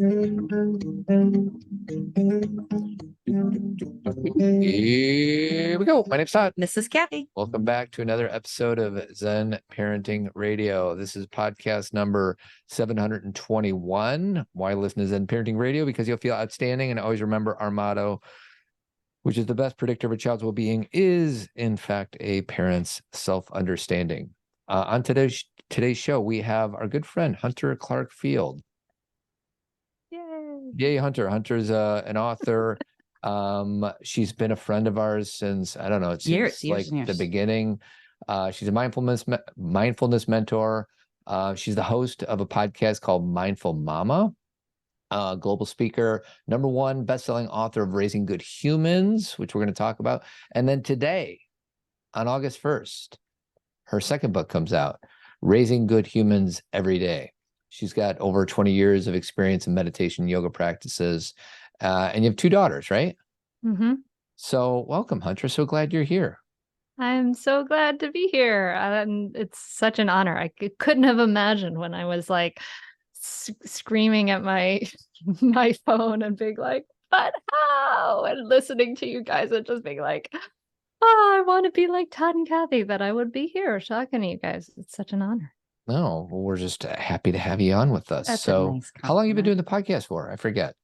Here we go. My name's Todd. This is Cathy. Welcome back to another episode of Zen Parenting Radio. This is podcast number 721. Why listen to Zen Parenting Radio? Because you'll feel outstanding. And always remember our motto, which is the best predictor of a child's well-being is, in fact, a parent's self-understanding. On today's show, we have our good friend, Hunter Clarke-Fields. Yay, Hunter. Hunter's an author. She's been a friend of ours since, I don't know, it's years, the beginning. She's a mindfulness mentor. She's the host of a podcast called Mindful Mama, global speaker, #1 best-selling author of Raising Good Humans, which we're going to talk about. And then today, on August 1st, her second book comes out, Raising Good Humans Every Day. She's got over 20 years of experience in meditation, yoga practices, and you have 2 daughters, right? Mm-hmm. So welcome, Hunter. So glad you're here. I'm so glad to be here. And it's such an honor. I couldn't have imagined when I was like screaming at my phone and being like, but how? And listening to you guys and just being like, oh, I want to be like Todd and Cathy, that I would be here talking to you guys. It's such an honor. No, well, we're just happy to have you on with us. That's so nice how long have you been doing the podcast for? I forget.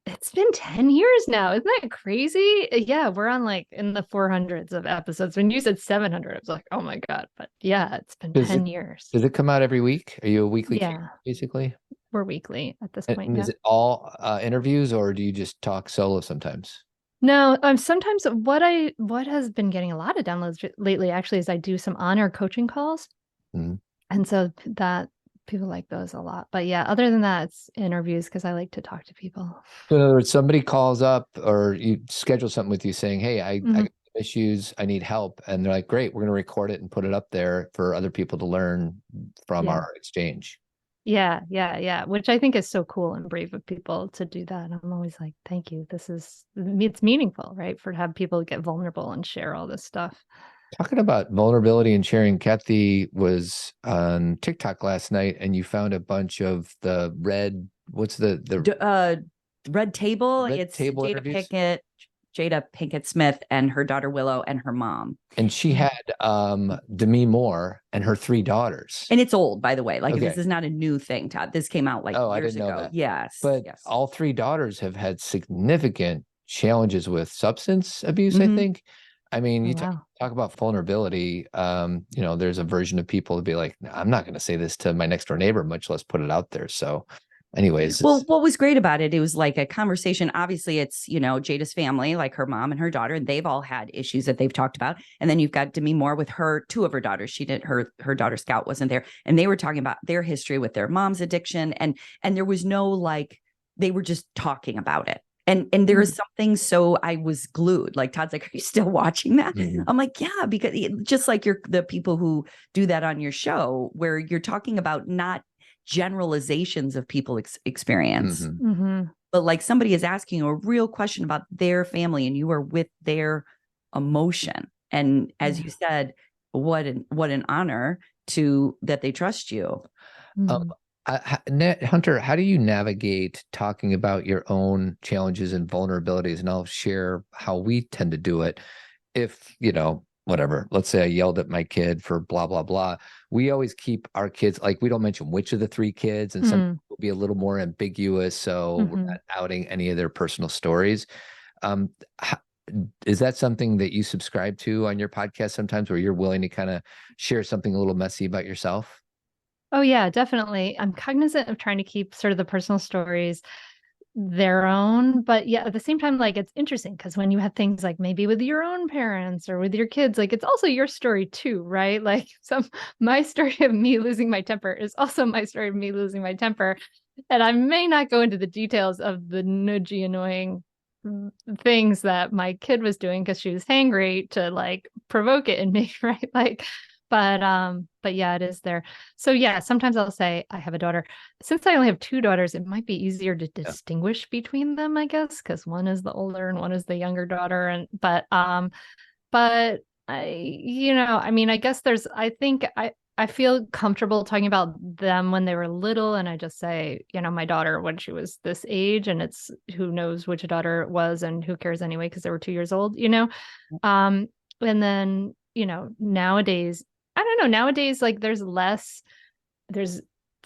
It's been 10 years now. Isn't that crazy? Yeah, we're on like in the 400s of episodes. When you said 700, I was like, oh my God. But yeah, it's been 10 years. Does it come out every week? Are you a weekly kid, basically? We're weekly at this point. And is it all interviews, or do you just talk solo sometimes? No, sometimes what has been getting a lot of downloads lately actually is I do some honor coaching calls. Mm-hmm. And so that people like those a lot. But yeah, other than that, it's interviews because I like to talk to people. So in other words, somebody calls up or you schedule something with you saying, hey, I got issues, I need help. And they're like, great, we're going to record it and put it up there for other people to learn from our exchange. Yeah. Which I think is so cool and brave of people to do that. I'm always like, thank you. It's meaningful, right? To have people get vulnerable and share all this stuff. Talking about vulnerability and sharing, Cathy was on TikTok last night, and you found a bunch of the red. What's the red table? It's Jada Pinkett Smith, and her daughter Willow, and her mom. And she had Demi Moore and her 3 daughters. And it's old, by the way. Like this is not a new thing, Todd. This came out like years ago. That. Yes, but all 3 daughters have had significant challenges with substance abuse. I think. I mean, you talk about vulnerability. There's a version of people to be like, I'm not going to say this to my next door neighbor, much less put it out there. So anyways. Well, what was great about it, it was like a conversation. Obviously, it's, Jada's family, like her mom and her daughter, and they've all had issues that they've talked about. And then you've got Demi Moore with 2 of her daughters. She didn't, her daughter Scout wasn't there. And they were talking about their history with their mom's addiction. And there was no, they were just talking about it. And there is something, so I was glued. Like Todd's like, are you still watching that? I'm like, yeah, because just like the people who do that on your show, where you're talking about not generalizations of people experience, but like somebody is asking you a real question about their family, and you are with their emotion. And as you said, what an honor that they trust you. Hunter, how do you navigate talking about your own challenges and vulnerabilities? And I'll share how we tend to do it. If, whatever, let's say I yelled at my kid for blah, blah, blah. We always keep our kids, we don't mention which of the 3 kids, and some will be a little more ambiguous. So we're not outing any of their personal stories. Is that something that you subscribe to on your podcast sometimes, where you're willing to kind of share something a little messy about yourself? Oh, yeah, definitely. I'm cognizant of trying to keep sort of the personal stories their own. But yeah, at the same time, it's interesting because when you have things like maybe with your own parents or with your kids, it's also your story too, right? My story of me losing my temper is also my story of me losing my temper. And I may not go into the details of the nudgy, annoying things that my kid was doing because she was hangry to provoke it in me, right? But yeah, it is there. So yeah, sometimes I'll say I have a daughter. Since I only have 2 daughters, it might be easier to distinguish between them, I guess, because one is the older and one is the younger daughter. But I guess I feel comfortable talking about them when they were little. And I just say, my daughter, when she was this age, and it's who knows which daughter it was and who cares anyway, because they were 2 years old, and then, nowadays, I don't know, nowadays, like there's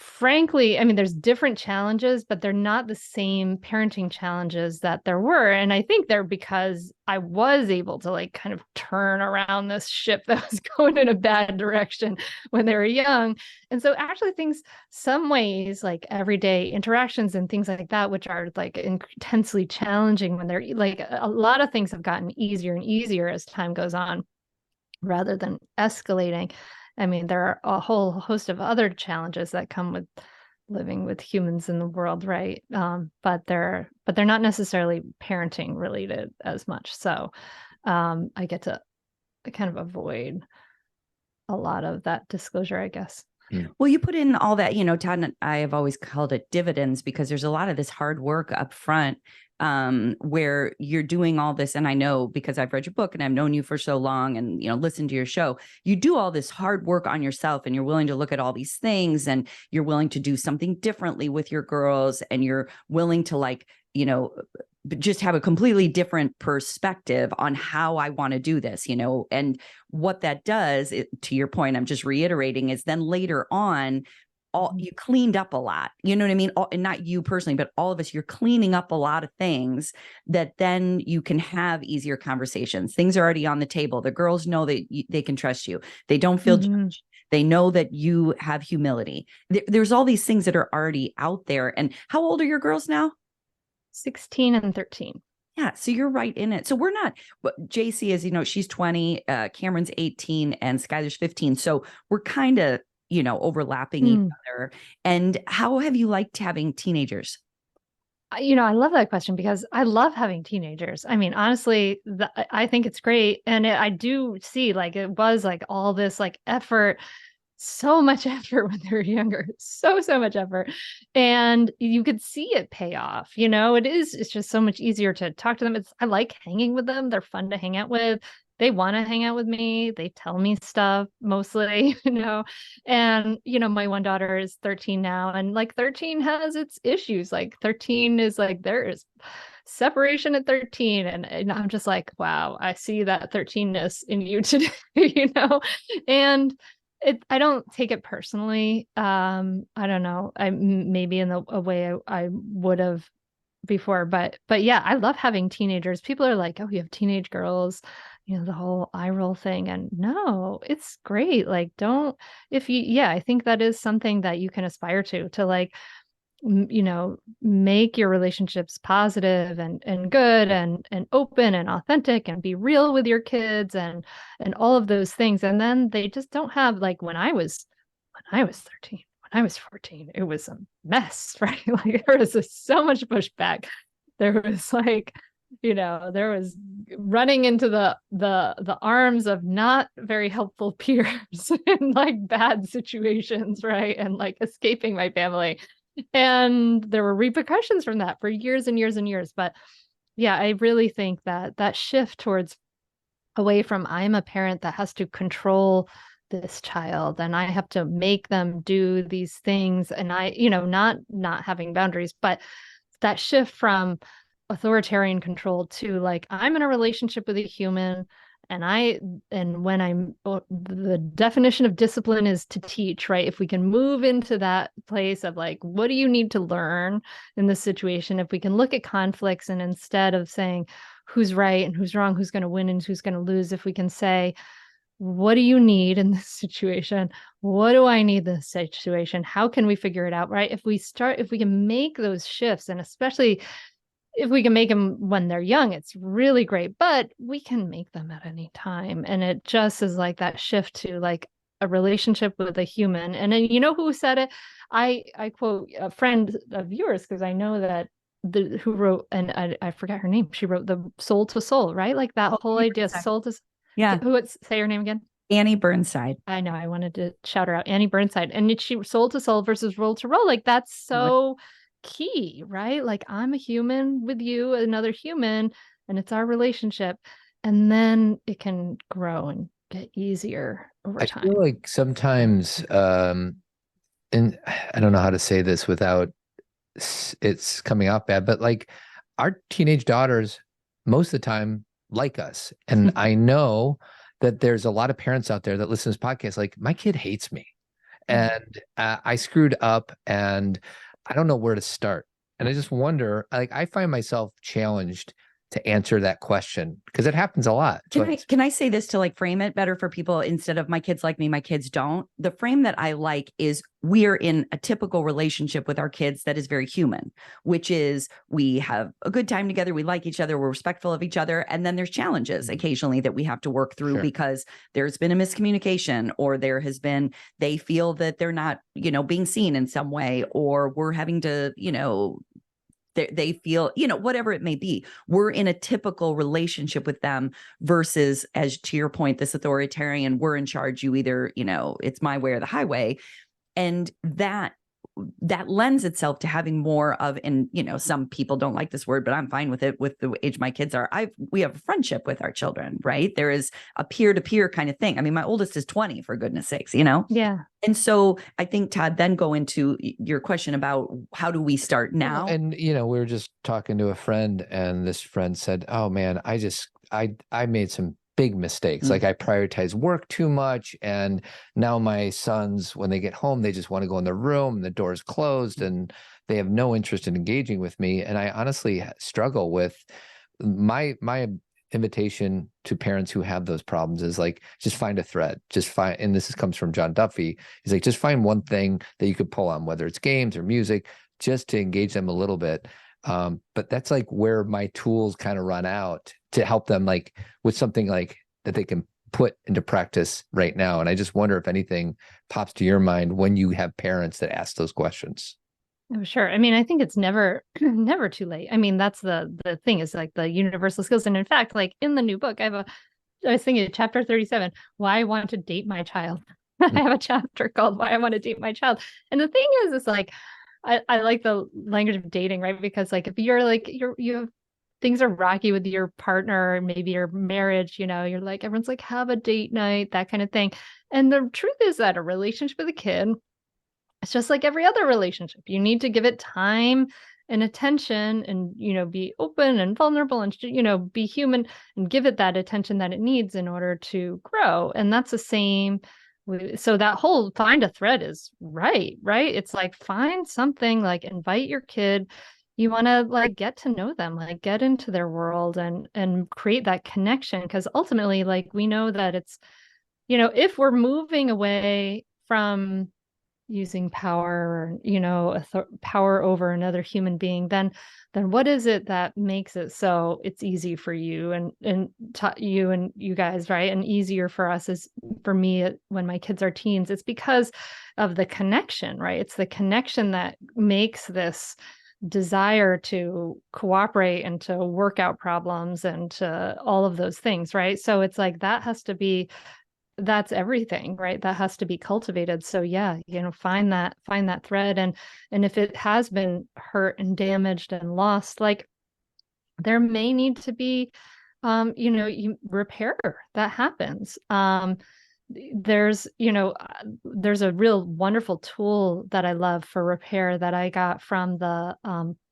frankly, I mean, there's different challenges, but they're not the same parenting challenges that there were. And I think they're because I was able to like kind of turn around this ship that was going in a bad direction when they were young. And so actually some ways like everyday interactions and things like that, which are like intensely challenging when they're like, a lot of things have gotten easier and easier as time goes on rather than escalating. I mean, there are a whole host of other challenges that come with living with humans in the world, right? But they're not necessarily parenting related as much. So I get to kind of avoid a lot of that disclosure, I guess. Well, you put in all that, Todd and I have always called it dividends, because there's a lot of this hard work up front where you're doing all this. And I know because I've read your book and I've known you for so long and, listened to your show, you do all this hard work on yourself, and you're willing to look at all these things, and you're willing to do something differently with your girls, and you're willing to just have a completely different perspective on how I want to do this, and what that does, to your point, I'm just reiterating, is then later on, you cleaned up a lot, you know what I mean? And not you personally, but all of us, you're cleaning up a lot of things that then you can have easier conversations. Things are already on the table. The girls know that they can trust you. They don't feel judged. They know that you have humility. There's all these things that are already out there. And how old are your girls now? 16 and 13. Yeah. So you're right in it. So we're not, JC is, she's 20, Cameron's 18, and Skylar's 15. So we're kind of, overlapping each other. And how have you liked having teenagers? I love that question because I love having teenagers. I mean, honestly, I think it's great. And I do see like, it was like all this like effort, so much effort when they were younger, so much effort. And you could see it pay off, it's just so much easier to talk to them. I like hanging with them. They're fun to hang out with. They want to hang out with me. They tell me stuff mostly, and, my one daughter is 13 now, and like 13 has its issues. Like 13 is like, there is separation at 13. And I'm just like, wow, I see that 13ness in you today, and I don't take it personally. I don't know. I maybe in a way I would have before, but yeah, I love having teenagers. People are like, oh, you have teenage girls, the whole eye roll thing. And no, it's great. Like, I think that is something that you can aspire to like, make your relationships positive and good and open and authentic, and be real with your kids and all of those things. And then they just don't have like when I was 13, when I was 14, it was a mess, right? Like there was so much pushback. There was like, there was running into the arms of not very helpful peers in like bad situations, right? And like escaping my family. And there were repercussions from that for years and years and years. But yeah, I really think that shift towards away from I'm a parent that has to control this child and I have to make them do these things, and I, not having boundaries, but that shift from authoritarian control to like, I'm in a relationship with a human, and when I'm, the definition of discipline is to teach, right? If we can move into that place of like, what do you need to learn in this situation? If we can look at conflicts, and instead of saying who's right and who's wrong, who's going to win and who's going to lose, if we can say, what do you need in this situation? What do I need in this situation? How can we figure it out, right? If we can make those shifts, and especially if we can make them when they're young, it's really great, but we can make them at any time. And it just is like that shift to like a relationship with a human. And then, who said it? I quote a friend of yours, because I know that who wrote, and I forgot her name. She wrote the Soul to Soul, right? Like that whole idea, soul to. Yeah. Who would say her name again? Annie Burnside. I know. I wanted to shout her out. Annie Burnside. And she soul to soul versus roll to roll. Like that's so key, right? Like I'm a human with you, another human, and it's our relationship. And then it can grow and get easier over time. I feel like sometimes, and I don't know how to say this without it's coming out bad, but like our teenage daughters, most of the time, like us. And I know that there's a lot of parents out there that listen to this podcast, like, my kid hates me. And I screwed up and I don't know where to start. And I just wonder, like, I find myself challenged to answer that question because it happens a lot. Can I say this to like frame it better for people instead of my kids like me, my kids don't? The frame that I like is we're in a typical relationship with our kids that is very human, which is we have a good time together. We like each other. We're respectful of each other. And then there's challenges occasionally that we have to work through because there's been a miscommunication or they feel that they're not, being seen in some way, or we're having to, they feel, whatever it may be, we're in a typical relationship with them versus, as to your point, this authoritarian, we're in charge, you either, it's my way or the highway. And that lends itself to having more of, and some people don't like this word, but I'm fine with it with the age my kids are. We have a friendship with our children, right? There is a peer-to-peer kind of thing. I mean, my oldest is 20, for goodness sakes, Yeah. And so I think, Todd, then go into your question about how do we start now? And, we were just talking to a friend and this friend said, oh man, I made some big mistakes. Like I prioritize work too much. And now my sons, when they get home, they just want to go in their room and the door's closed and they have no interest in engaging with me. And I honestly struggle with my invitation to parents who have those problems is like, just find a thread, and this comes from John Duffy. He's like, just find one thing that you could pull on, whether it's games or music, just to engage them a little bit. But that's like where my tools kind of run out to help them, like with something like that they can put into practice right now. And I just wonder if anything pops to your mind when you have parents that ask those questions. Oh, sure. I mean, I think it's never too late. I mean, that's the thing is like the universal skills. And in fact, like in the new book, I was thinking chapter 37, why I want to date my child. I have a chapter called Why I Want to Date My Child. And the thing is, it's like, I like the language of dating, right? Because like, if you're like, you have things are rocky with your partner, maybe your marriage, you're like, everyone's like, have a date night, that kind of thing. And the truth is that a relationship with a kid, it's just like every other relationship. You need to give it time and attention and, be open and vulnerable and, be human and give it that attention that it needs in order to grow. And that's the same. So that whole find a thread is right? It's like, find something, like invite your kid. You want to like get to know them, like get into their world and create that connection. Because ultimately, like we know that it's, if we're moving away from using power, power over another human being, then what is it that makes it so it's easy for you and you and you guys, right? And easier for us is, for me, when my kids are teens, it's because of the connection, right? It's the connection that makes this desire to cooperate and to work out problems and to all of those things, right? So it's like that's everything, right? That has to be cultivated. So yeah, find that thread. And if it has been hurt and damaged and lost, like there may need to be, you repair that happens. There's a real wonderful tool that I love for repair that I got from the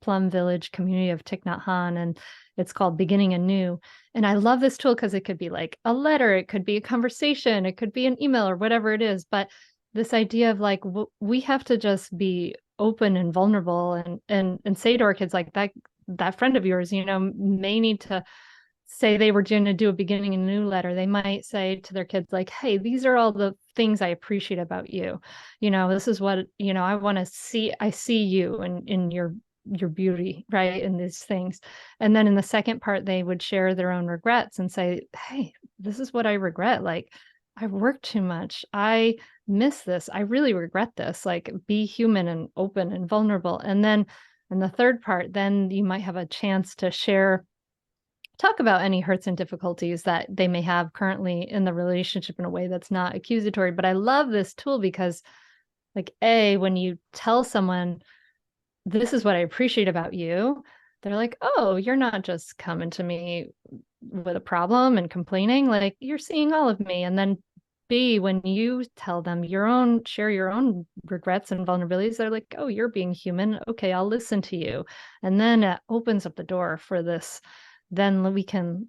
Plum Village community of Thich Nhat Hanh, and it's called Beginning Anew. And I love this tool because it could be like a letter, it could be a conversation, it could be an email or whatever it is. But this idea of like, we have to just be open and vulnerable and say to our kids, like that friend of yours, may need to say they were going to do a Beginning Anew letter. They might say to their kids, like, hey, these are all the things I appreciate about you. This is what, I want to see. I see you and in your beauty, right? In these things. And then in the second part, they would share their own regrets and say, hey, this is what I regret. Like, I've worked too much. I miss this. I really regret this. Like, be human and open and vulnerable. And then in the third part, then you might have a chance to talk about any hurts and difficulties that they may have currently in the relationship in a way that's not accusatory. But I love this tool because, like, when you tell someone, this is what I appreciate about you, they're like, oh, you're not just coming to me with a problem and complaining, like you're seeing all of me. And then B, when you tell them share your own regrets and vulnerabilities, they're like, oh, you're being human. Okay, I'll listen to you. And then it opens up the door for this. Then we can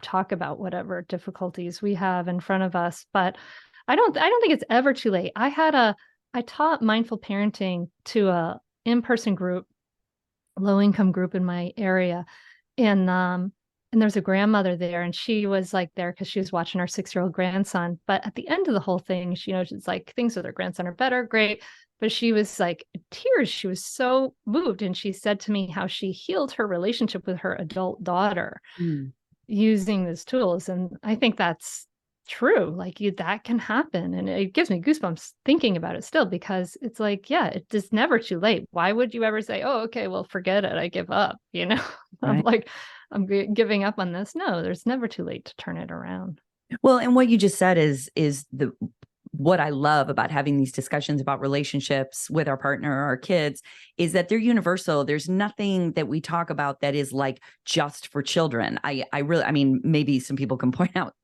talk about whatever difficulties we have in front of us. But I don't think it's ever too late. I taught mindful parenting to a in-person group, low-income group in my area. And there's a grandmother there, and she was like there because she was watching our 6-year-old grandson. But at the end of the whole thing, she's like, things with her grandson are better, great. But she was like in tears. She was so moved. And she said to me how she healed her relationship with her adult daughter using these tools. And I think that's true. Like that can happen. And it gives me goosebumps thinking about it still, because it's like, yeah, it's never too late. Why would you ever say, oh, okay, well, forget it, I give up, Right. I'm like, I'm giving up on this. No, there's never too late to turn it around. Well, and what you just said is what I love about having these discussions about relationships with our partner or our kids is that they're universal. There's nothing that we talk about that is like just for children. I mean, maybe some people can point out,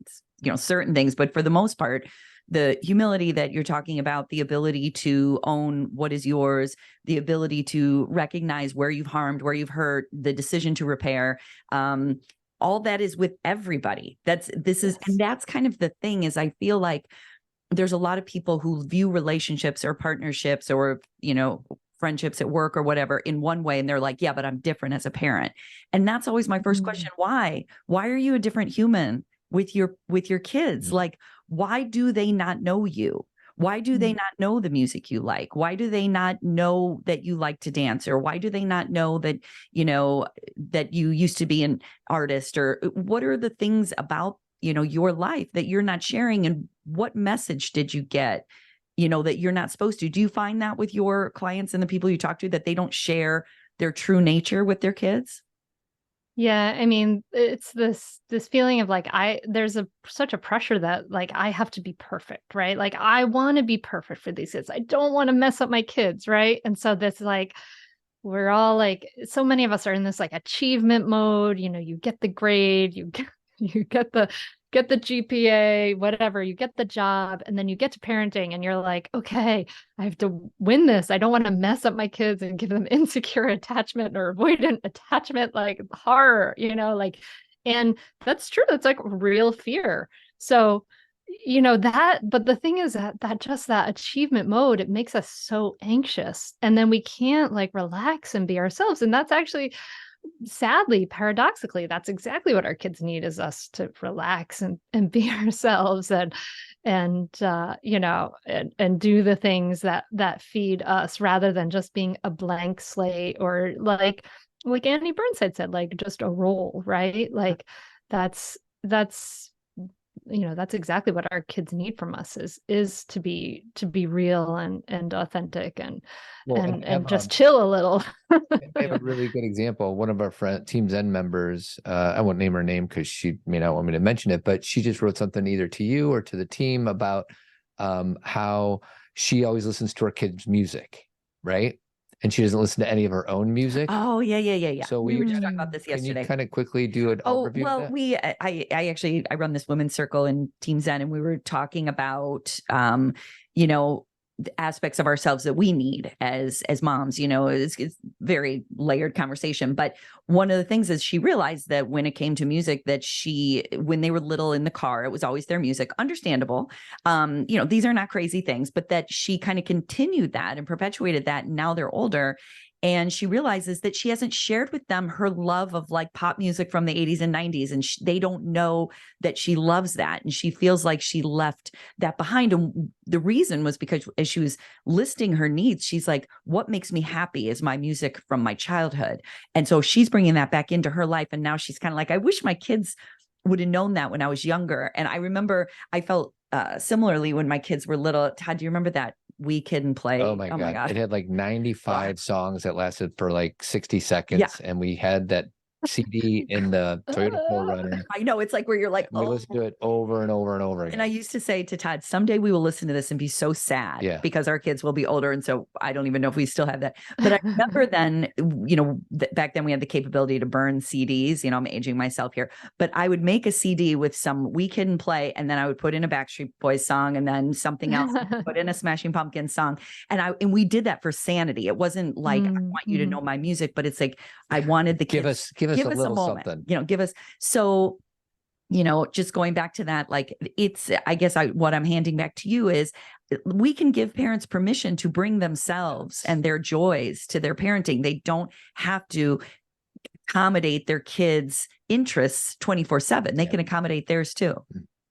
certain things, but for the most part, the humility that you're talking about, the ability to own what is yours, the ability to recognize where you've harmed, where you've hurt, the decision to repair, all that is with everybody. And that's kind of the thing is I feel like there's a lot of people who view relationships or partnerships or, friendships at work or whatever in one way. And they're like, yeah, but I'm different as a parent. And that's always my first question. Why are you a different human with your kids? Like, why do they not know you? Why do they not know the music you like? Why do they not know that you like to dance? Or why do they not know that, that you used to be an artist? Or what are the things about, your life that you're not sharing? And what message did you get, that you're not supposed to? Do you find that with your clients and the people you talk to, that they don't share their true nature with their kids? Yeah, I mean, it's this feeling of like there's such a pressure that like I have to be perfect, right? Like I want to be perfect for these kids. I don't want to mess up my kids, right? And so this like we're all like, so many of us are in this like achievement mode. You get the grade, you get the GPA, whatever, you get the job, and then you get to parenting and you're like, okay, I have to win this. I don't want to mess up my kids and give them insecure attachment or avoidant attachment, like horror, and that's true. That's like real fear. So, but the thing is that just that achievement mode, it makes us so anxious, and then we can't like relax and be ourselves. And that's actually, sadly, paradoxically, that's exactly what our kids need, is us to relax and be ourselves and do the things that feed us, rather than just being a blank slate, or like Annie Burnside said, like just a role, right? Like that's exactly what our kids need from us is to be real and authentic and just chill a little. I have a really good example. One of our Team Zen members, I won't name her name because she may not want me to mention it, but she just wrote something either to you or to the team about how she always listens to her kids' music, right? And she doesn't listen to any of her own music. Oh, yeah. So we were just talking about this yesterday. Can you kind of quickly do an overview of that? I run this women's circle in Team Zen, and we were talking about, the aspects of ourselves that we need as moms. It's very layered conversation. But one of the things is she realized that when it came to music, that when they were little in the car, it was always their music. Understandable. These are not crazy things, but that she kind of continued that and perpetuated that. And now they're older. And she realizes that she hasn't shared with them her love of like pop music from the 80s and 90s. And they don't know that she loves that. And she feels like she left that behind. And the reason was because as she was listing her needs, she's like, what makes me happy is my music from my childhood. And so she's bringing that back into her life. And now she's kind of like, I wish my kids would have known that when I was younger. And I remember I felt similarly when my kids were little. Todd, do you remember that We Kid and Play? Oh my God. It had like 95 songs that lasted for like 60 seconds. Yeah. And we had that CD in the Toyota 4Runner. I know, it's like where you're like, we listen to it over and over and over again. And I used to say to Todd, someday we will listen to this and be so sad because our kids will be older. And so I don't even know if we still have that. But I remember then, back then we had the capability to burn CDs. I'm aging myself here, but I would make a CD with some We Kid and Play, and then I would put in a Backstreet Boys song and then something else, put in a Smashing Pumpkins song. And we did that for sanity. It wasn't like, I want you to know my music, but it's like, I wanted the kids, give us a little moment, something, give us. So, just going back to that, like I guess what I'm handing back to you is we can give parents permission to bring themselves and their joys to their parenting. They don't have to accommodate their kids' interests 24/7. They can accommodate theirs too.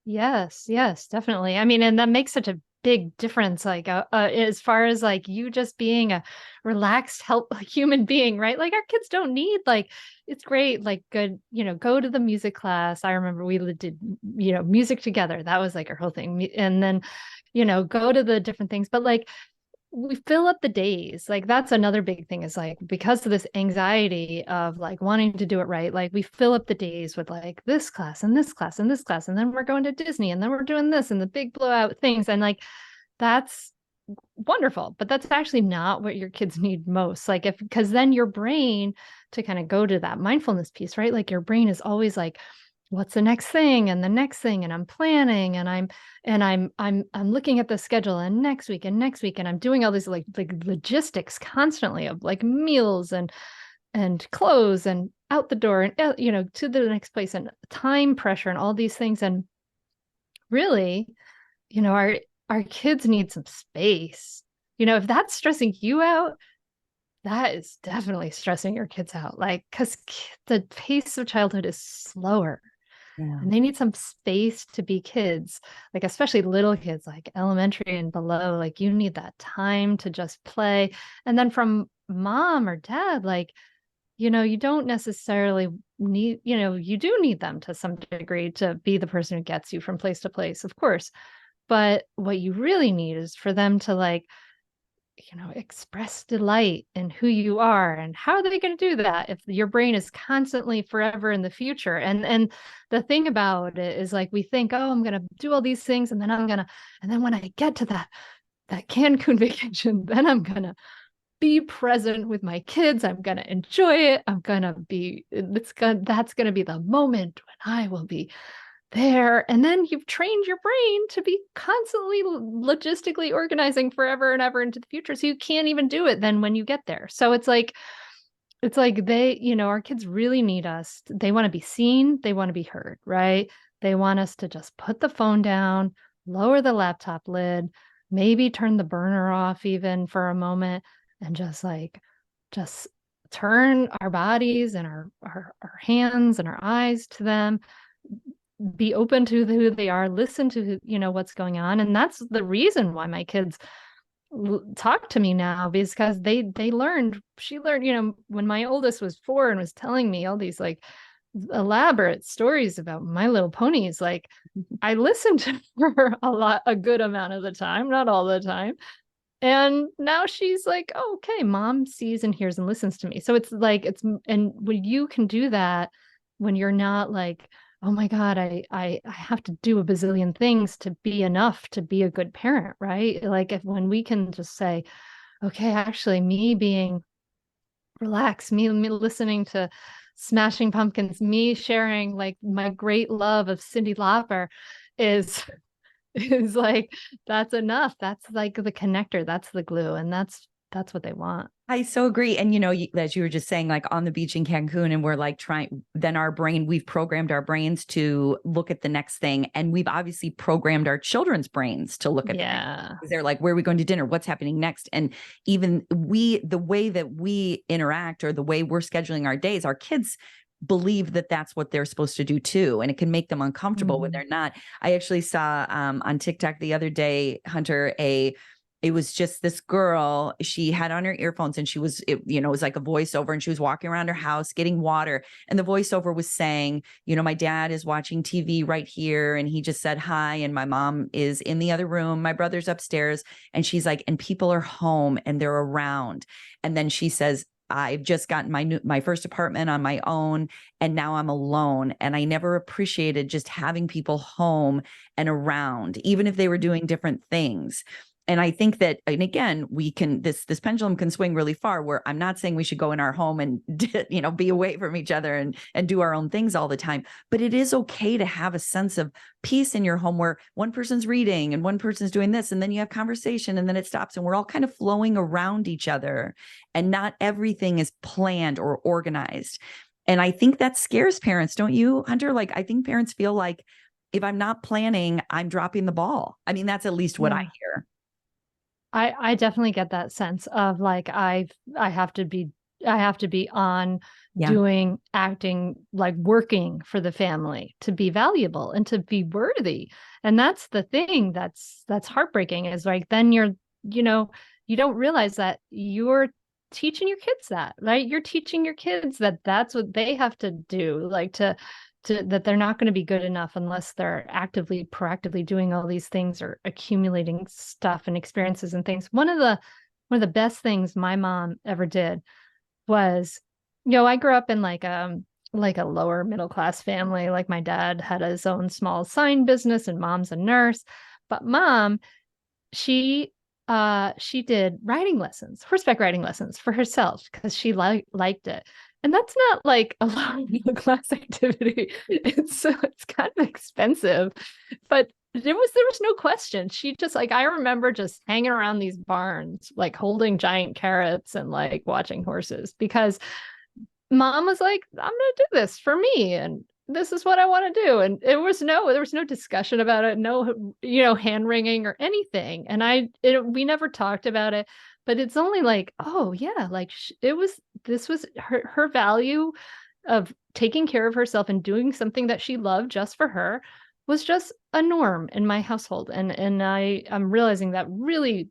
Yes, definitely. I mean, and that makes such a big difference, like as far as like you just being a relaxed, human being, right? Like our kids don't need it's great, like good, go to the music class. I remember we did, music together. That was like our whole thing. And then, go to the different things, but like we fill up the days. Like that's another big thing is like, because of this anxiety of like wanting to do it right, like we fill up the days with like this class and this class and this class. And then we're going to Disney and then we're doing this and the big blowout things. And like, that's wonderful, but that's actually not what your kids need most. Like because then your brain, to kind of go to that mindfulness piece, right? Like your brain is always like, what's the next thing and the next thing, and I'm planning and I'm looking at the schedule and next week and I'm doing all these like logistics constantly of like meals and clothes and out the door and to the next place and time pressure and all these things. And really, our kids need some space. If that's stressing you out, that is definitely stressing your kids out. Like, because the pace of childhood is slower. Yeah. And they need some space to be kids, like especially little kids, like elementary and below. Like you need that time to just play. And then from mom or dad, like, you don't necessarily need, you do need them to some degree to be the person who gets you from place to place, of course. But what you really need is for them to like, express delight in who you are. And how are they going to do that if your brain is constantly forever in the future? And the thing about it is like, we think, oh, I'm going to do all these things. And then and then when I get to that Cancun vacation, then I'm going to be present with my kids. I'm going to enjoy it. That's going to be the moment when I will be there. And then you've trained your brain to be constantly logistically organizing forever and ever into the future. So you can't even do it then when you get there. So it's like they, our kids really need us. They want to be seen. They want to be heard, right? They want us to just put the phone down, lower the laptop lid, maybe turn the burner off even for a moment, and just turn our bodies and our hands and our eyes to them, be open to who they are, listen to what's going on. And that's the reason why my kids talk to me now, because she learned, when my oldest was 4 and was telling me all these like elaborate stories about My Little Ponies, like I listened to her a good amount of the time, not all the time. And now she's like, oh, okay, mom sees and hears and listens to me. So it's like, and when you can do that, when you're not like, oh my God, I have to do a bazillion things to be enough to be a good parent, right? Like when we can just say, okay, actually me being relaxed, me listening to Smashing Pumpkins, me sharing like my great love of Cyndi Lauper is like, that's enough. That's like the connector. That's the glue. And that's what they want. I so agree. And, as you were just saying, like on the beach in Cancun, and we're like we've programmed our brains to look at the next thing. And we've obviously programmed our children's brains to look at the next thing. They're like, where are we going to dinner? What's happening next? And even the way that we interact or the way we're scheduling our days, our kids believe that that's what they're supposed to do too. And it can make them uncomfortable when they're not. I actually saw on TikTok the other day, Hunter, it was just this girl, she had on her earphones and it was like a voiceover, and she was walking around her house getting water. And the voiceover was saying, my dad is watching TV right here, and he just said hi. And my mom is in the other room. My brother's upstairs. And she's like, and people are home and they're around. And then she says, I've just gotten my first apartment on my own, and now I'm alone. And I never appreciated just having people home and around, even if they were doing different things. And I think that, and again, this pendulum can swing really far, where I'm not saying we should go in our home and, be away from each other and do our own things all the time. But it is okay to have a sense of peace in your home where one person's reading and one person's doing this, and then you have conversation, and then it stops, and we're all kind of flowing around each other, and not everything is planned or organized. And I think that scares parents, don't you, Hunter? Like, I think parents feel like, if I'm not planning, I'm dropping the ball. I mean, that's at least what I hear. I definitely get that sense of like, I have to be on doing, acting, like working for the family to be valuable and to be worthy. And that's the thing that's heartbreaking, is like, then you don't realize that you're teaching your kids that, right? You're teaching your kids that that's what they have to do, like to that they're not going to be good enough unless they're proactively doing all these things or accumulating stuff and experiences and things. One of the best things my mom ever did was, I grew up in like a lower middle class family. Like, my dad had his own small sign business and mom's a nurse, but mom, she did horseback riding lessons for herself because she liked it. And that's not like a lower middle class activity. It's kind of expensive, but there was no question. She just, like, I remember just hanging around these barns, like holding giant carrots and like watching horses, because mom was like, I'm going to do this for me, and this is what I want to do. And there was no discussion about it, no, hand wringing or anything. And we never talked about it, but it's only like, oh yeah, like this was her value of taking care of herself and doing something that she loved just for her was just a norm in my household. And I'm realizing that really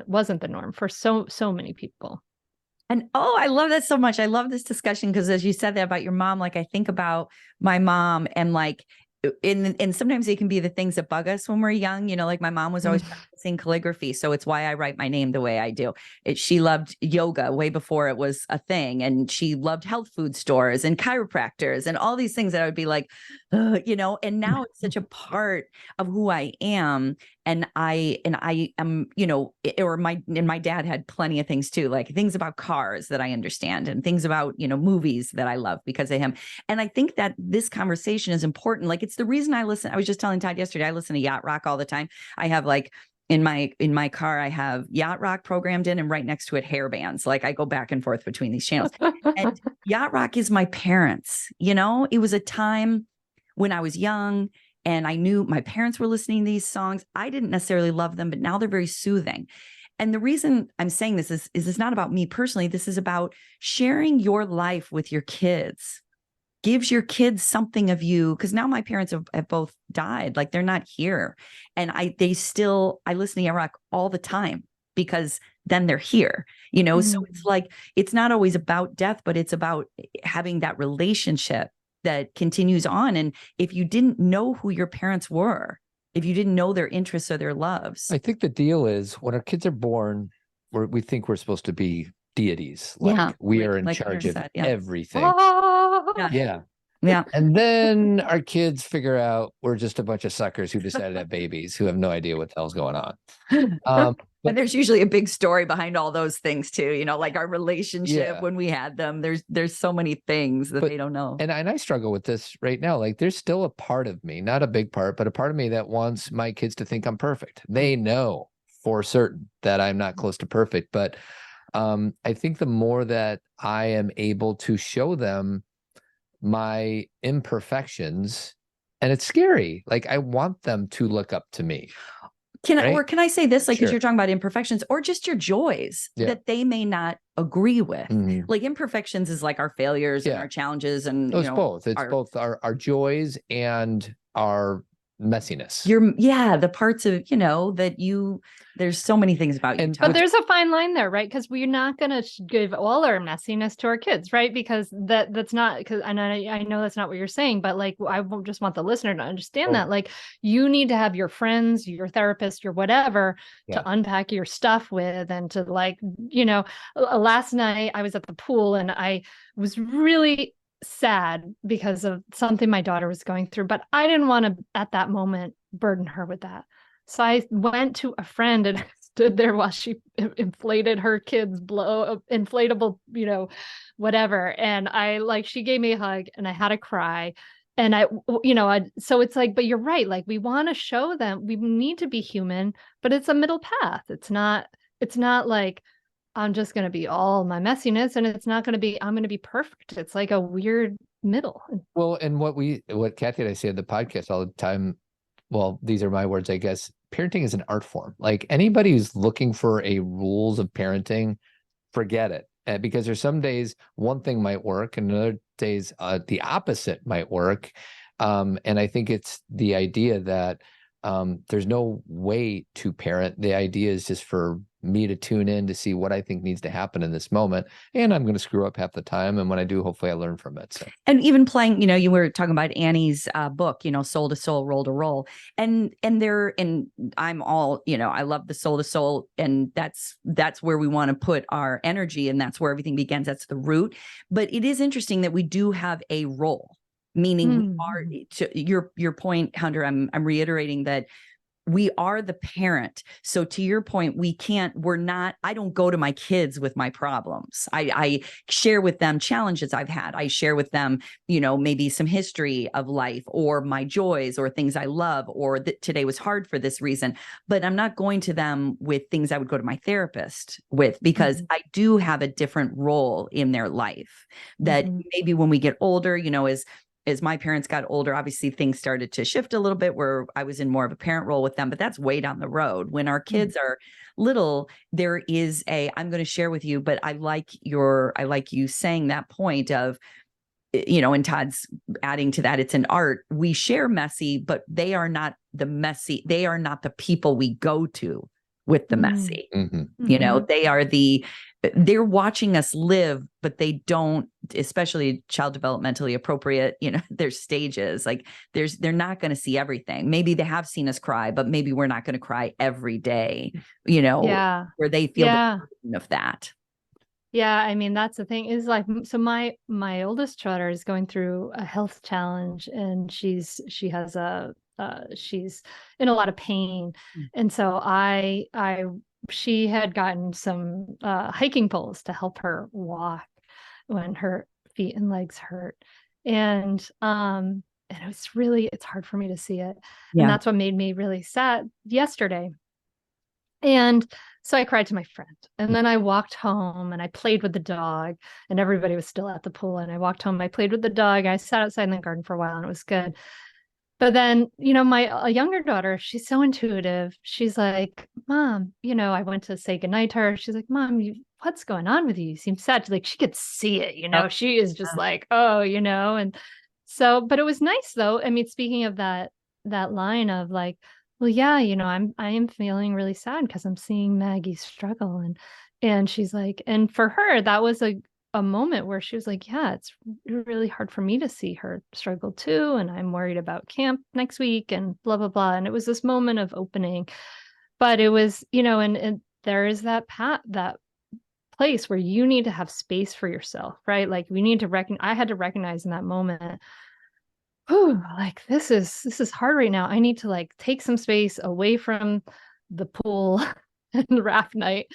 wasn't the norm for so many people. And I love that so much. I love this discussion, because as you said that about your mom, like, I think about my mom, and like, and sometimes they can be the things that bug us when we're young, like my mom was always practicing calligraphy. So it's why I write my name the way I do. She loved yoga way before it was a thing. And she loved health food stores and chiropractors and all these things that I would be like, and now it's such a part of who I am. And I am, my dad had plenty of things too, like things about cars that I understand, and things about, movies that I love because of him. And I think that this conversation is important. Like, it's the reason I listen. I was just telling Todd yesterday, I listen to yacht rock all the time. I have like, in my car, I have yacht rock programmed in, and right next to it, hair bands. Like, I go back and forth between these channels. And yacht rock is my parents. It was a time when I was young, and I knew my parents were listening to these songs. I didn't necessarily love them, but now they're very soothing. And the reason I'm saying this is it's not about me personally. This is about sharing your life with your kids. Gives your kids something of you, because now my parents have both died. Like, they're not here. And I listen to rock all the time, because then they're here, So it's like, it's not always about death, but it's about having that relationship that continues on. And if you didn't know who your parents were, if you didn't know their interests or their loves. I think the deal is, when our kids are born, we think we're supposed to be deities. Like, we are in charge of everything. Yeah. And then our kids figure out we're just a bunch of suckers who decided to have babies who have no idea what the hell's going on. But there's usually a big story behind all those things too, like our relationship when we had them. There's so many things that they don't know. And I struggle with this right now. Like, there's still a part of me, not a big part, but a part of me that wants my kids to think I'm perfect. They know for certain that I'm not close to perfect, but I think the more that I am able to show them my imperfections, and it's scary, like, I want them to look up to me. Can I say this? Like, because you're talking about imperfections or just your joys that they may not agree with. Like, imperfections is like our failures and our challenges, and it's both. It's both our joys and our messiness. The parts of, there's so many things about you. But there's a fine line there, right? Because we're not going to give all our messiness to our kids, right? Because that's not, because I know that's not what you're saying, but like, I just want the listener to understand that, like, you need to have your friends, your therapist, your whatever to unpack your stuff with, and to like, last night I was at the pool and I was really sad because of something my daughter was going through, but I didn't want to at that moment burden her with that. So I went to a friend and stood there while she inflated her kids' inflatable, whatever. And she gave me a hug and I had to cry. And so it's like, but you're right. Like, we want to show them we need to be human, but it's a middle path. It's not like, I'm just going to be all my messiness, and it's not going to be, I'm going to be perfect. It's like a weird middle. Well, and what Cathy and I say on the podcast all the time, well, these are my words, I guess. Parenting is an art form. Like, anybody who's looking for a rules of parenting, forget it. Because there's some days one thing might work and other days the opposite might work. And I think it's the idea that there's no way to parent. The idea is just for me to tune in to see what I think needs to happen in this moment. And I'm going to screw up half the time. And when I do, hopefully I learn from it. So. And even playing, you were talking about Annie's book, soul to soul, roll to roll. And I'm all, I love the soul to soul. And that's where we want to put our energy. And that's where everything begins. That's the root. But it is interesting that we do have a role, meaning we are, to your point, Hunter, I'm reiterating that we are the parent. So to your point, I don't go to my kids with my problems. I share with them challenges I've had. I share with them, maybe some history of life or my joys or things I love, or that today was hard for this reason, but I'm not going to them with things I would go to my therapist with, because I do have a different role in their life that maybe when we get older, as my parents got older, obviously things started to shift a little bit where I was in more of a parent role with them, but that's way down the road. When our kids are little, there is I'm going to share with you, but I like you saying that point of, and Todd's adding to that, it's an art. We share messy, but they are not the messy. They are not the people we go to with the messy. They're watching us live, but they don't, especially child developmentally appropriate, their stages, like they're not going to see everything. Maybe they have seen us cry, but maybe we're not going to cry every day, where they feel the burden of that. Yeah. I mean, that's the thing is like, so my oldest daughter is going through a health challenge, and she's in a lot of pain. And so she had gotten some hiking poles to help her walk when her feet and legs hurt. And it's hard for me to see it. Yeah. And that's what made me really sad yesterday. And so I cried to my friend, and then I walked home and I played with the dog, and everybody was still at the pool. And I walked home, I played with the dog. I sat outside in the garden for a while, and it was good. But then, my younger daughter, she's so intuitive. She's like, Mom, I went to say goodnight to her. She's like, Mom, what's going on with you? You seem sad. Like, she could see it, she is just like, oh, and so, but it was nice though. I mean, speaking of that line of like, well, yeah, I am feeling really sad because I'm seeing Maggie struggle. And she's like, and for her, that was a moment where she was like, yeah, it's really hard for me to see her struggle too. And I'm worried about camp next week and blah, blah, blah. And it was this moment of opening, but it was, and there is that place where you need to have space for yourself, right? Like we need to I had to recognize in that moment, like this is hard right now. I need to like take some space away from the pool and the raft night.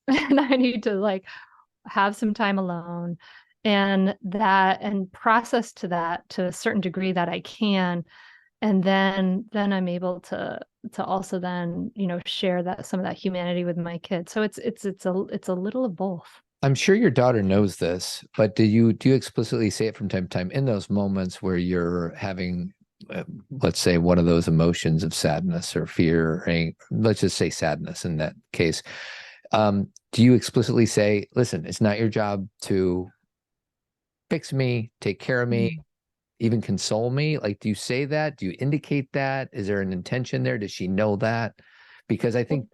And I need to like have some time alone and process to that to a certain degree that I can. And then I'm able to also then, share some of that humanity with my kids. So it's a little of both. I'm sure your daughter knows this, but do you explicitly say it from time to time in those moments where you're having, let's say, one of those emotions of sadness or fear, or anger, let's just say sadness in that case. Do you explicitly say, listen, it's not your job to fix me, take care of me. even console me? Like, do you say that? Do you indicate that? Is there an intention there? Does she know that? Because I think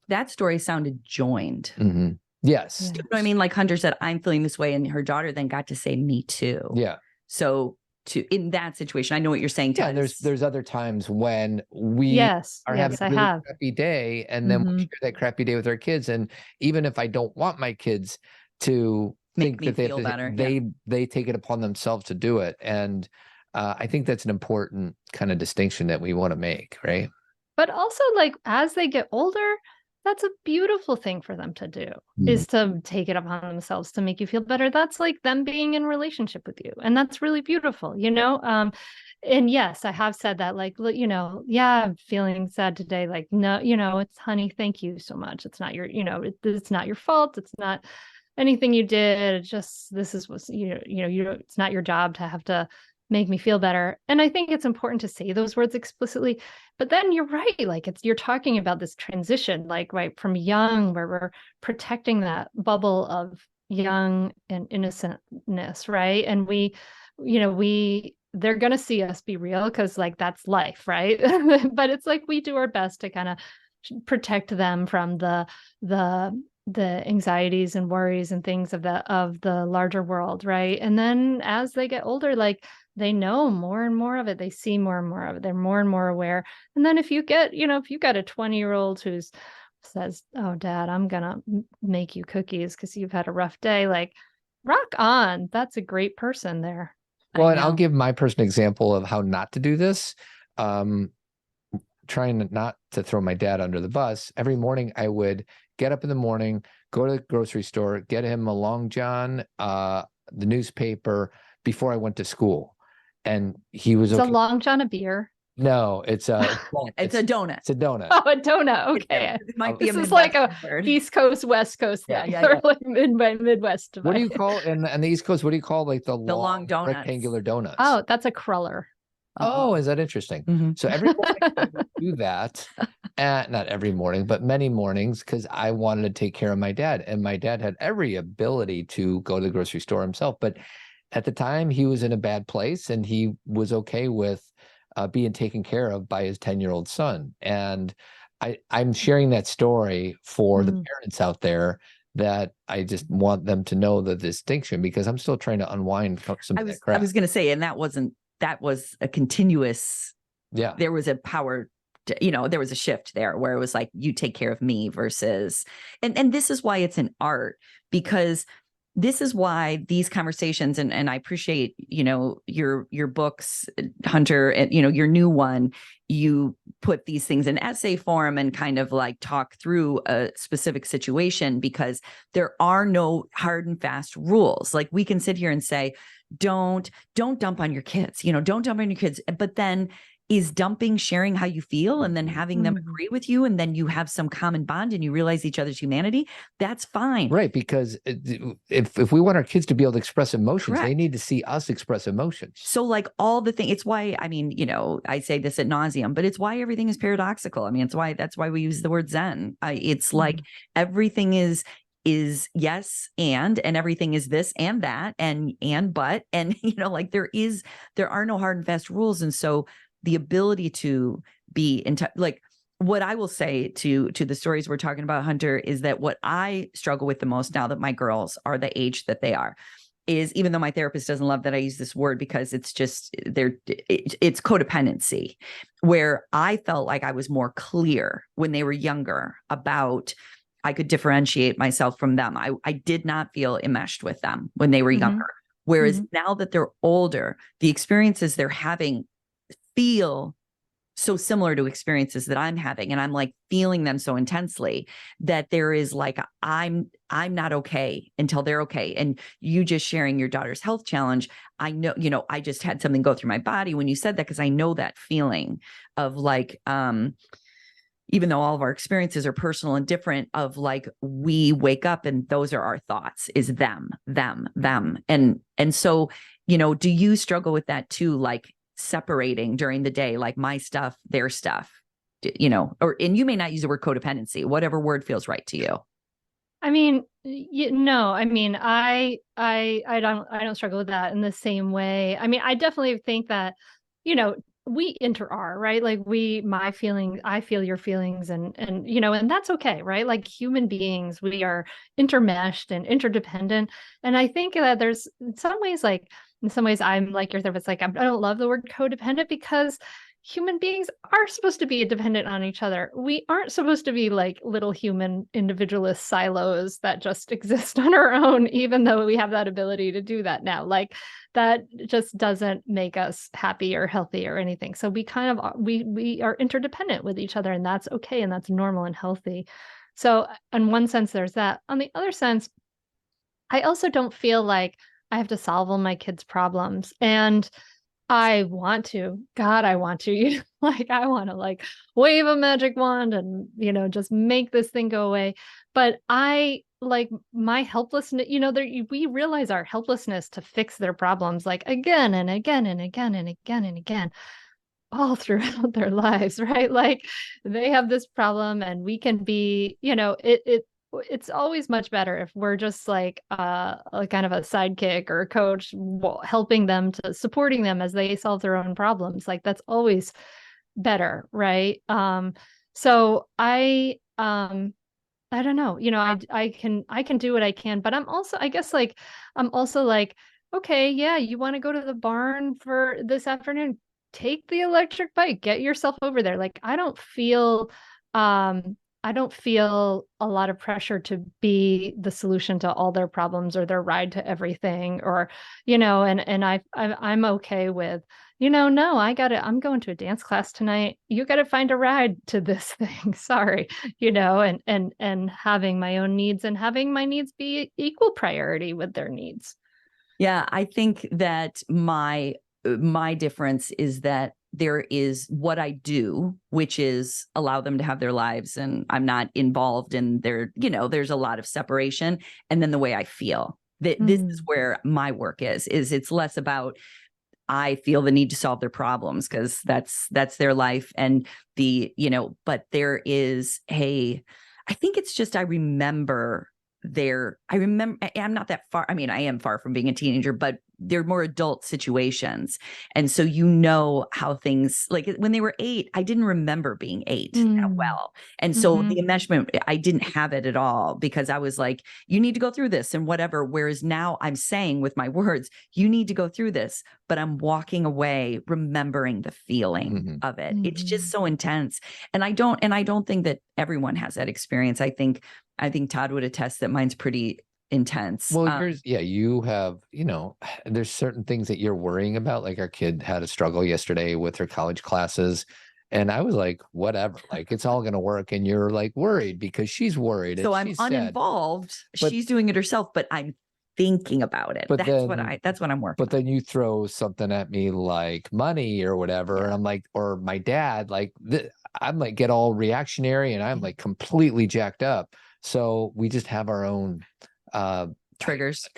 that story sounded joined. Mm-hmm. Yes. Yeah. You know what I mean? Like Hunter said, I'm feeling this way. And her daughter then got to say, me too. Yeah. So in that situation, I know what you're saying, Todd. Yeah, there's other times when we are having a really crappy day, and then we share that crappy day with our kids. And even if I don't want my kids to think that they take it upon themselves to do it. And I think that's an important kind of distinction that we want to make, right? But also, like, as they get older, that's a beautiful thing for them to do, is to take it upon themselves to make you feel better. That's like them being in relationship with you. And that's really beautiful, you know? And yes, I have said that, like, you know, yeah, I'm feeling sad today. Like, no, you know, it's honey, thank you so much. It's not your, you know, it's not your fault. It's not anything you did. It's just, this is what, it's not your job to have to make me feel better. And I think it's important to say those words explicitly, but then you're right. Like you're talking about this transition, like right from young, where we're protecting that bubble of young and innocentness. Right. And they're going to see us be real, because like, that's life. Right. But it's like, we do our best to kind of protect them from the anxieties and worries and things of the larger world. Right. And then as they get older, like, they know more and more of it. They see more and more of it. They're more and more aware. And then if you got a 20-year-old who says, oh, Dad, I'm going to make you cookies because you've had a rough day, like, rock on. That's a great person there. Well, and I'll give my personal example of how not to do this. Trying not to throw my dad under the bus. Every morning I would get up in the morning, go to the grocery store, get him a Long John, the newspaper before I went to school. And he was okay. Is a Long John a beer? No, it's a donut. It's a donut. Oh, a donut. Okay. It might be this is like a word. East Coast, West Coast thing. Yeah. Or like Midwest. What do you call in the East Coast? What do you call like the long donuts, rectangular donuts? Oh, that's a cruller. Oh, is that interesting? Mm-hmm. So every morning I would do that. Not every morning, but many mornings, because I wanted to take care of my dad. And my dad had every ability to go to the grocery store himself. But at the time, he was in a bad place, and he was okay with being taken care of by his 10-year-old son. And I'm sharing that story for the parents out there, that I just want them to know the distinction, because I'm still trying to unwind some of that crap. I was going to say, and that was a continuous, there was a power, there was a shift there where it was like, you take care of me versus, and this is why it's an art, because this is why these conversations, and I appreciate, your books, Hunter, and, your new one, you put these things in essay form and kind of like talk through a specific situation, because there are no hard and fast rules. Like we can sit here and say, don't dump on your kids, don't dump on your kids. But then is dumping sharing how you feel and then having them agree with you, and then you have some common bond and you realize each other's humanity? That's fine. Right. Because if we want our kids to be able to express emotions, they need to see us express emotions. So like all the things, it's why, I mean, I say this ad nauseum, but it's why everything is paradoxical. I mean, that's why we use the word Zen. It's like everything is yes and everything is this and that and but, and like there are no hard and fast rules. And so the ability to be in touch, like what I will say to the stories we're talking about, Hunter, is that what I struggle with the most now that my girls are the age that they are, is, even though my therapist doesn't love that I use this word, because it's just it's codependency, where I felt like I was more clear when they were younger about, I could differentiate myself from them. I did not feel enmeshed with them when they were younger. Whereas now that they're older, the experiences they're having feel so similar to experiences that I'm having. And I'm like feeling them so intensely that there is like, I'm not okay until they're okay. And you just sharing your daughter's health challenge, I know, I just had something go through my body when you said that, because I know that feeling of like, even though all of our experiences are personal and different, of like, we wake up and those are our thoughts, is them. And so, do you struggle with that too? Like separating during the day, like my stuff, their stuff, and you may not use the word codependency, whatever word feels right to you. I mean, no, I mean, I don't struggle with that in the same way. I mean, I definitely think that, we are, right? Like my feelings, I feel your feelings and that's okay, right? Like human beings, we are intermeshed and interdependent. And I think that there's in some ways I'm like your therapist, like I don't love the word codependent because human beings are supposed to be dependent on each other. We aren't supposed to be like little human individualist silos that just exist on our own, even though we have that ability to do that now. Like that just doesn't make us happy or healthy or anything. So we kind of we are interdependent with each other, and that's okay, and that's normal and healthy. So in one sense, there's that. On the other sense, I also don't feel like I have to solve all my kids' problems. And I want to. God, I want to. Like I want to like wave a magic wand and, just make this thing go away. But I like my helplessness, we realize our helplessness to fix their problems like again and again and again and again and again all throughout their lives, right? Like they have this problem and we can be, it's always much better if we're just like a kind of a sidekick or a coach helping them to supporting them as they solve their own problems. Like that's always better, right? So I don't know, I can do what I can, but I'm also like, okay, yeah, you want to go to the barn for this afternoon? Take the electric bike, get yourself over there. Like I don't feel a lot of pressure to be the solution to all their problems or their ride to everything or, and I'm okay with, no, I'm going to a dance class tonight. You got to find a ride to this thing. Sorry, and having my own needs and having my needs be equal priority with their needs. Yeah, I think that my difference is that there is what I do, which is allow them to have their lives and I'm not involved in their, there's a lot of separation. And then the way I feel that this is where my work is it's less about, I feel the need to solve their problems because that's their life. And but there is, I think it's just, I remember I'm not that far. I mean, I am far from being a teenager, but they're more adult situations. And so, how things like when they were 8, I didn't remember being 8 that well. And so the enmeshment, I didn't have it at all because I was like, you need to go through this and whatever. Whereas now I'm saying with my words, you need to go through this, but I'm walking away, remembering the feeling of it. It's just so intense. And I don't think that everyone has that experience. I think Todd would attest that mine's pretty intense. Well, you have, there's certain things that you're worrying about. Like our kid had a struggle yesterday with her college classes. And I was like, whatever, like it's all going to work. And you're like worried because she's worried. So I'm uninvolved. She's doing it herself, but I'm thinking about it. But that's what I'm working. But then you throw something at me like money or whatever. Yeah. And I'm like, or my dad, like I'm like, get all reactionary and I'm like completely jacked up. So we just have our own triggers,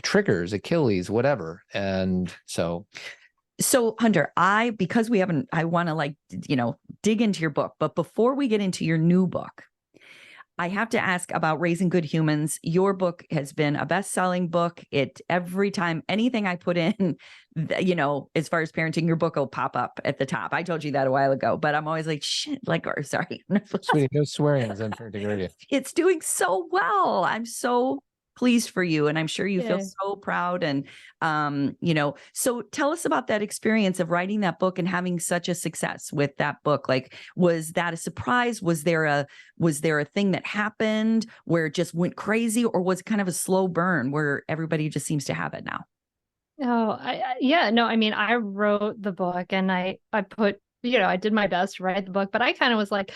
Achilles, whatever. And so Hunter, I want to dig into your book, but before we get into your new book, I have to ask about Raising Good Humans. Your book has been a best-selling book. Every time anything I put in, as far as parenting, your book will pop up at the top. I told you that a while ago, but I'm always like, shit, sorry. Sweetie, no swearing on Zen Parenting Radio. It's doing so well. I'm so pleased for you. And I'm sure you feel so proud. And, so tell us about that experience of writing that book and having such a success with that book. Like, was that a surprise? Was there a thing that happened where it just went crazy, or was it kind of a slow burn where everybody just seems to have it now? Oh, I mean, I wrote the book and I put, I did my best to write the book, but I kind of was like,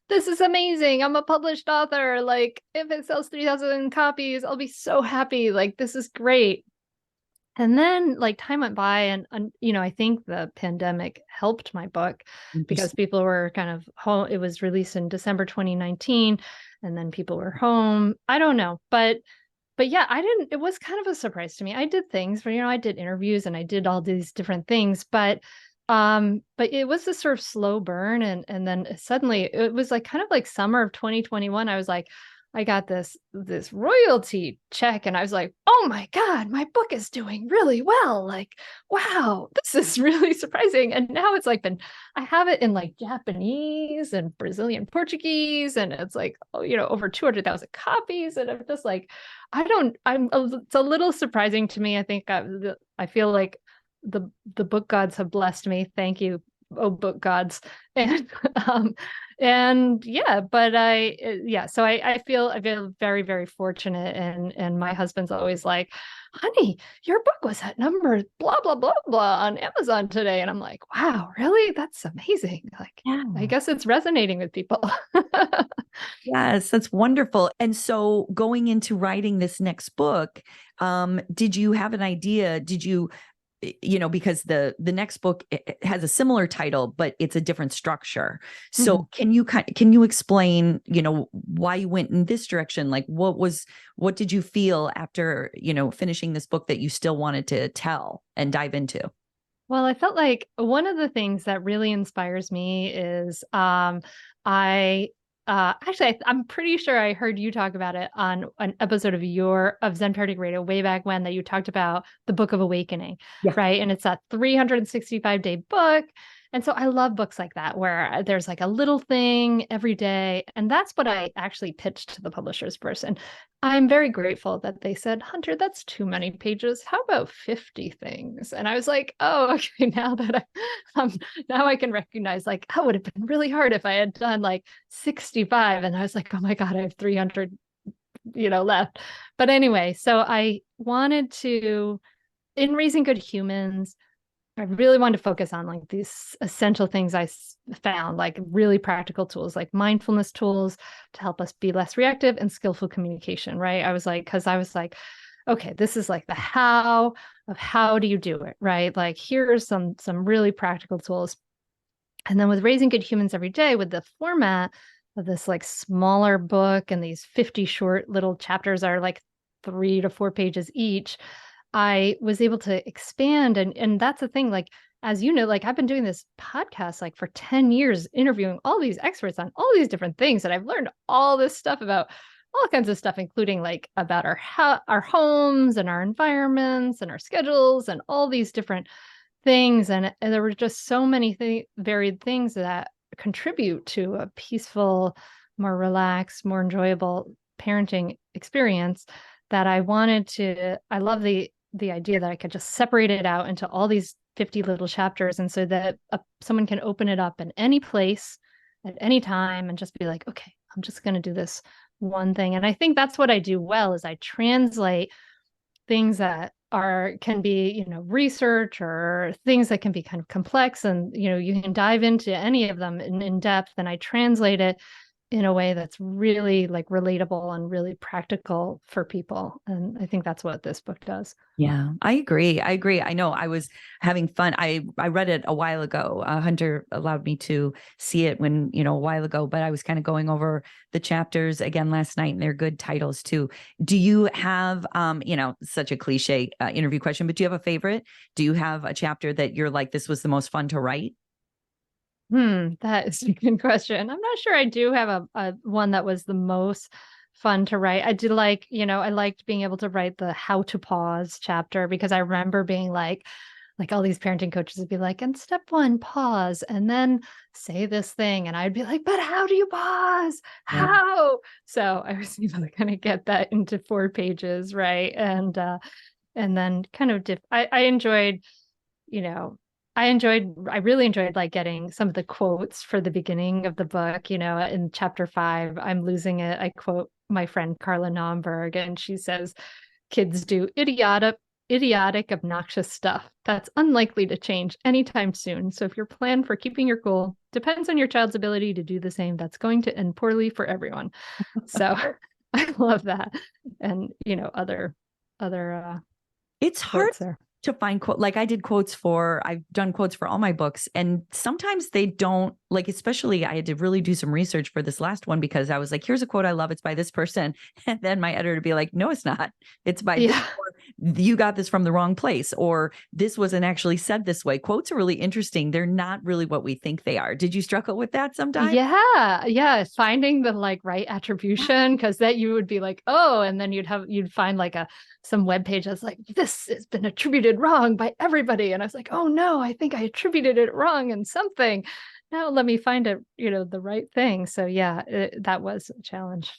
this is amazing. I'm a published author. Like if it sells 3,000 copies, I'll be so happy. Like, this is great. And then like time went by and I think the pandemic helped my book because people were kind of home. It was released in December 2019 and then people were home. I don't know, but yeah, it was kind of a surprise to me. I did things where, I did interviews and I did all these different things, but it was a sort of slow burn. And then suddenly it was like kind of like summer of 2021. I was like, I got this royalty check, and I was like, oh my God, my book is doing really well. Like, wow, this is really surprising. And now it's like I have it in like Japanese and Brazilian Portuguese, and it's like, over 200,000 copies. And I'm just like, it's a little surprising to me. I think I feel like the book gods have blessed me. Thank you, oh book gods. And yeah, but so I feel very, very fortunate. And my husband's always like, honey, your book was at number blah, blah, blah, blah on Amazon today. And I'm like, wow, really? That's amazing. Like, yeah. I guess it's resonating with people. Yes, that's wonderful. And so going into writing this next book, did you have an idea? Did you because the next book has a similar title, but it's a different structure. So can you explain, why you went in this direction? Like what did you feel after, finishing this book that you still wanted to tell and dive into? Well, I felt like one of the things that really inspires me is actually, I'm pretty sure I heard you talk about it on an episode of Zen Parenting Radio way back when, that you talked about the Book of Awakening, right? And it's a 365-day book. And so I love books like that, where there's like a little thing every day. And that's what I actually pitched to the publishers first. And I'm very grateful that they said, Hunter, that's too many pages. How about 50 things? And I was like, oh, okay, now that now I can recognize, like, oh, it would have been really hard if I had done like 65. And I was like, oh my God, I have 300, left. But anyway, so I wanted to, in Raising Good Humans, I really wanted to focus on like these essential things I found, like really practical tools, like mindfulness tools to help us be less reactive, and skillful communication, right? Because I was like, okay, this is like the how do you do it, right? Like, here are some really practical tools. And then with Raising Good Humans Every Day, with the format of this like smaller book, and these 50 short little chapters are like 3 to 4 pages each, I was able to expand. And that's the thing, like, as you know, like, I've been doing this podcast like for 10 years, interviewing all these experts on all these different things. And I've learned all this stuff about all kinds of stuff, including like about our homes and our environments and our schedules and all these different things. And there were just so many varied things that contribute to a peaceful, more relaxed, more enjoyable parenting experience, that I love the idea that I could just separate it out into all these 50 little chapters. And so that someone can open it up in any place at any time and just be like, okay, I'm just going to do this one thing. And I think that's what I do well, is I translate things that can be, research, or things that can be kind of complex, and, you can dive into any of them in depth. And I translate it in a way that's really like relatable and really practical for people. And I think that's what this book does. Yeah, I agree. I know I was having fun. I read it a while ago. Hunter allowed me to see it a while ago, but I was kind of going over the chapters again last night, and they're good titles too. Do you have, such a cliche interview question, but do you have a favorite? Do you have a chapter that you're like, this was the most fun to write? That is a good question. I'm not sure I do have a one that was the most fun to write. I did like, I liked being able to write the how to pause chapter, because I remember being like all these parenting coaches would be like, and step 1, pause, and then say this thing. And I'd be like, but how do you pause? How? Yeah. So I was able to kind of get that into 4 pages. Right. And then kind of I really enjoyed like getting some of the quotes for the beginning of the book. In chapter 5, I'm losing it, I quote my friend Carla Naumberg, and she says, kids do idiotic, obnoxious stuff that's unlikely to change anytime soon. So if your plan for keeping your cool depends on your child's ability to do the same, that's going to end poorly for everyone. So I love that. And, other it's hard to find quote, like I've done quotes for all my books, and sometimes they don't, like, especially I had to really do some research for this last one, because I was like, here's a quote I love, it's by this person. And then my editor would be like, no, it's not. It's by you got this from the wrong place, or this wasn't actually said this way. Quotes are really interesting. They're not really what we think they are. Did you struggle with that sometimes? Yeah. Finding the like right attribution, because that you would be like, oh, and then you'd find like some web page that's like, this has been attributed wrong by everybody. And I was like, oh no, I think I attributed it wrong in something. Now let me find it, the right thing. So yeah, that was a challenge.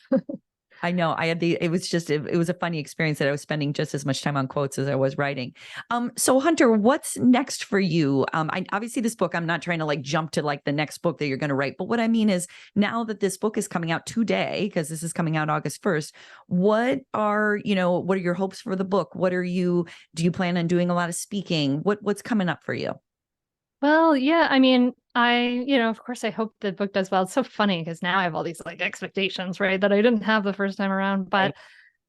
I know it was a funny experience that I was spending just as much time on quotes as I was writing. So Hunter, what's next for you? Obviously this book, I'm not trying to like jump to like the next book that you're going to write, but what I mean is now that this book is coming out today, because this is coming out August 1st, what are your hopes for the book? Do you plan on doing a lot of speaking? What's coming up for you? Well, yeah, I mean, of course, I hope the book does well. It's so funny because now I have all these like expectations, right, that I didn't have the first time around. But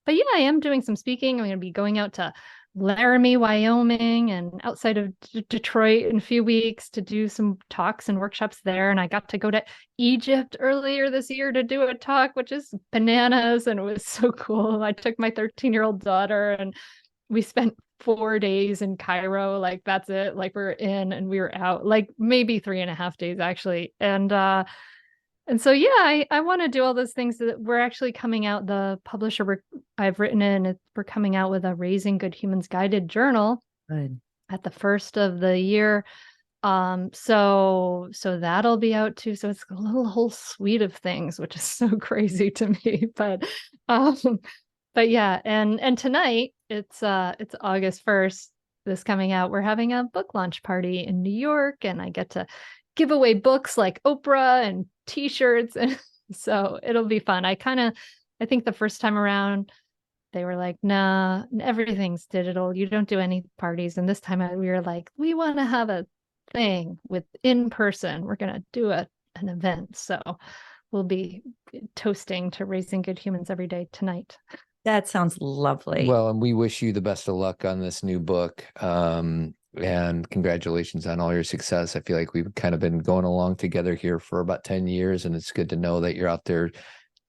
yeah, I am doing some speaking. I'm going to be going out to Laramie, Wyoming, and outside of Detroit in a few weeks to do some talks and workshops there. And I got to go to Egypt earlier this year to do a talk, which is bananas, and it was so cool. I took my 13-year-old daughter, and we spent 4 days in Cairo. Like that's it. Like we were in and we were out, like maybe 3.5 days actually. And so, yeah, I want to do all those things. That we're actually coming out, the publisher I've written in, we're coming out with a Raising Good Humans guided journal at the first of the year. So that'll be out too. So it's a whole suite of things, which is so crazy to me, but yeah, and tonight it's August 1st, this coming out. We're having a book launch party in New York, and I get to give away books like Oprah and t-shirts, and so it'll be fun. I think the first time around they were like, nah, everything's digital. You don't do any parties. And this time we were like, we want to have a thing with in person. We're going to do an event. So we'll be toasting to Raising Good Humans every day tonight. That sounds lovely. Well, and we wish you the best of luck on this new book. And congratulations on all your success. I feel like we've kind of been going along together here for about 10 years, and it's good to know that you're out there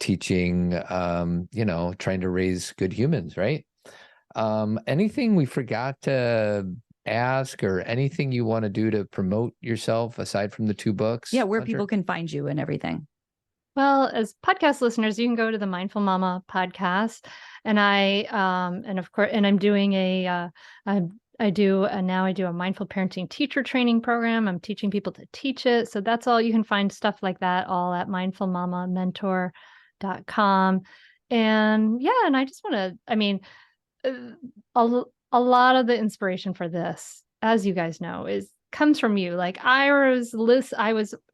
teaching, trying to raise good humans, right? Anything we forgot to ask, or anything you want to do to promote yourself aside from the 2 books? Yeah, where Hunter? people can find you and everything. Well, as podcast listeners, you can go to the Mindful Mama podcast, and I'm doing I do a mindful parenting teacher training program. I'm teaching people to teach it. So that's all. You can find stuff like that all at mindfulmamamentor.com. And yeah, and I just want to, a lot of the inspiration for this, as you guys know, comes from you. Like I was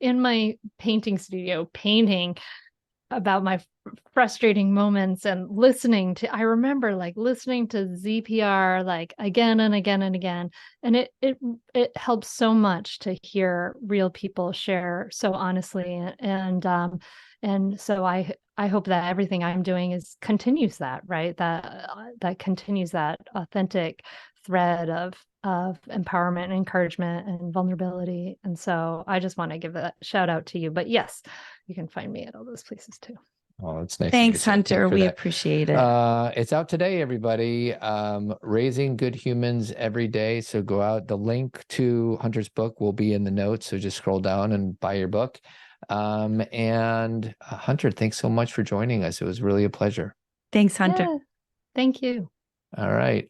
in my painting studio painting about my frustrating moments and I remember like listening to ZPR like again and again and again. And it helps so much to hear real people share so honestly. And so I hope that everything I'm doing continues that, right? That continues that authentic thread of empowerment and encouragement and vulnerability. And so I just want to give a shout out to you. But yes, you can find me at all those places too. Oh, that's nice. Thanks, Hunter. We appreciate it. It's out today, everybody. Raising Good Humans Every Day. So go out. The link to Hunter's book will be in the notes. So just scroll down and buy your book. And Hunter, thanks so much for joining us. It was really a pleasure. Thanks, Hunter. Yeah, thank you. All right.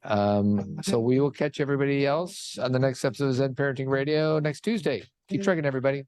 So we will catch everybody else on the next episode of Zen Parenting Radio next Tuesday. Keep trucking, everybody.